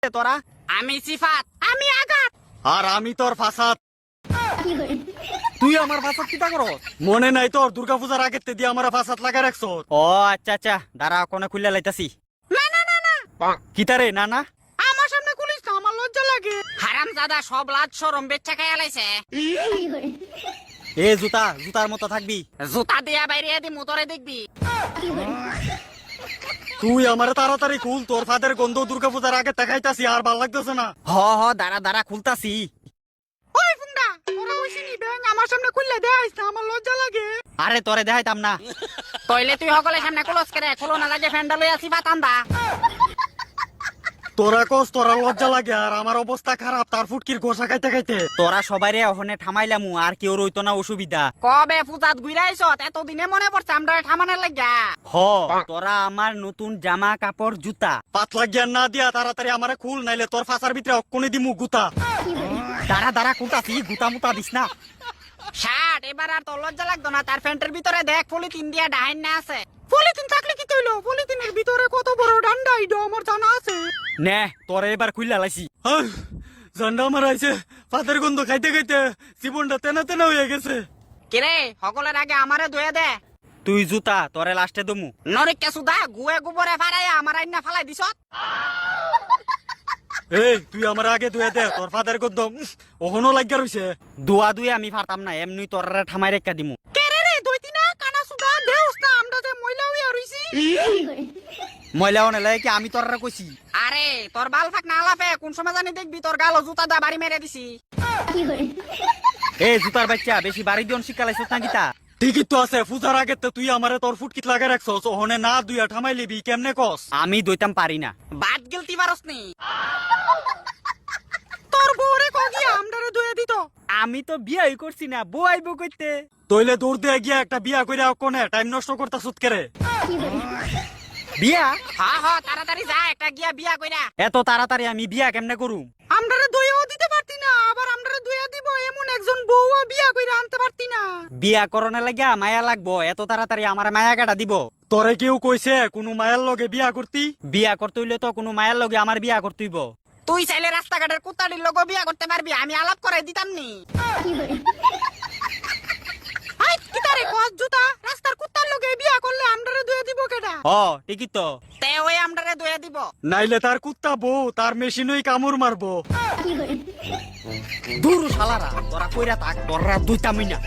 তোরা? আমি সিফাত। আমি আগাত। আর আমি তোর ফাসাদ। তুই আমার ফাসাদ কিটা করস? মনে নাই তোর দুর্গাপূজার আগের তে দিয়ে আমার ফাসাদ লাগা রাখছ। ও আচ্ছা আচ্ছা, দাঁড়া কোনে খুলে লাইতাছি। না না না না, কিতারে? না না, আমার সামনে খুলিস না, আমার লজ্জা লাগে। হারামজাদা সব লাজ শরম বেচ্চা খাইয়া লাইছে। এ জুতার মতো থাকবি। জুতা দিয়া বাইরে দি মোটরে দেখবি। তুই আমার তাড়াতাড়ি খুল, তোর ফাদের গন্ধ দুর্গাপূজার আগে দেখাইতাছি আর ভাল লাগতেছে না। হ দাঁড়া খুলতাছি। ওই ফুংডা, তোরা ওইসিনি ব্যাং আমার সামনে খুললে দেখাইস না, আমার লজ্জা লাগে। আরে তোরে দেখাইতাম না। তইলে তুই সকলের সামনে ক্লোজ করে খুলো না লাগে ফ্যান্ডা লইয়া সিফাত আন্দা। তোরা কস তোরা লজ্জা লাগে আর আমার অবস্থা খারাপ তার ফুটকির গোসা খাইতে খাইতে। তোরা সবাইরে ওখানে ঠামাইলামু, আর কেউ রইতো না অসুবিধা। কবে পূজাত ঘুরাইছ এতদিনে মনে পড়ছে আমরা ঠামানের লাগা। হ, তোরা আমার নতুন জামা কাপড় জুতা। পাতলা জ্ঞান না দিয়া তাড়াতাড়ি আমারে খুল, নাইলে তোর ফাঁসার ভিতরে অক্ষণে দিমু গুতা। দাঁড়া খুলতাছি, গুতা মুতা দিস না। শার্ট এবার আর তোর লজ্জা লাগতো না, তার প্যান্টের ভিতরে দেখ পলিথিন দিয়া ডাইন না আছে। পলিথিন থাকলে কি কইলো, পলিথিনের ভিতরে কত বড় ডান্ডা ইডো আমার জানা আছে। নে তোরে এবার খুললা লাইছি। জান্ডা মারাইছে, ফাদের গন্ধ খাইতে খাইতে জীবনটা তেনা তেনা হয়ে গেছে। কিরে সকলের আগে আমারে ধুয়ে দে। তুই জুতা, তোরে লাস্টে দমু। নরিকে সুদা গুয়ে গোবরে ফারাইয়া আমার আইনা ফালাই দিছ। এই তুই আমার আগে ধুয়ে দে, তোর ফাদের গন্ধ ওহনো লাগিয়া রইছে। দুয়া দুই আমি পারতাম না, এমনি তোরে ঠামাই রেখা দিমু। কেরে রে দইতি না কানা সুদা দেউস না, আমরা যে ময়লা হইয়া রইছি। ময়লা হনে লাগে কি আমি তোরে কইছি? আরে তোর বাল ফাক না লাফে, কোন সময় জানি দেখবি তোর গালো জুতা দা বাড়ি মেরে দিছি। এই জুতার বাচ্চা, বেশি বাড়ি দিন শিকালাইছস না কিতা? ঠিকই তো আছে, পূজার আগে তো তুই আমারে তোর ফুটকিত লাগা রাখছস, ওহনে না দুইয়া ঠামাই লিবি কেমনে কস? আমি দইতাম পারি না। বাদ গেলতি পারস নি। তোর বউরে কগিয়া আমদারে ধুয়ে দিত। আমি তো বিয়াই করছি না, বউ আইবো কইতে। তইলে দৌড় দিয়ে গিয়া একটা বিয়া কইরা কোনে টাইম নষ্ট করতা সুত করে। বিয়া? হ্যাঁ তাড়াতাড়ি যা, একটা গিয়া বিয়া কইরা। এত তাড়াতাড়ি আমি বিয়া কেমনে করুম? আমদারে ধুয়েও দিতে পারতি না, আবার আমদারে ধুয়ে দিব এমন একজন বউও বিয়া কইরা আনতে পারতি না। বিয়া করনে লাগিয়া মায়া লাগবো, এত তাড়াতাড়ি আমার মায়া কাটা দিব? তোরে কেউ কইছে কোনো মায়ের লগে বিয়া করতি? বিয়া করতে হইলে তো কোনো মায়ের লগে আমার বিয়া করতে হইব। তুই চাইলে রাস্তাঘাটের কুত্তাটির লোক বিয়া করতে পারবি, আমি আলাপ করে দিতাম নি। আই কিতারে কস জুতা, রাস্তার কুত্তার লগে বিয়া করলে আমদারে ধুয়ে দিব কেডা? হ ঠিকই তো। তে ওই আমদারে ধুয়ে দিব। নাইলে তার কুত্তা বউ তার মেশিনই কামড় মারবো। দূর শালারা, তোরা কইরা থাক, তোরা দুইতামই না।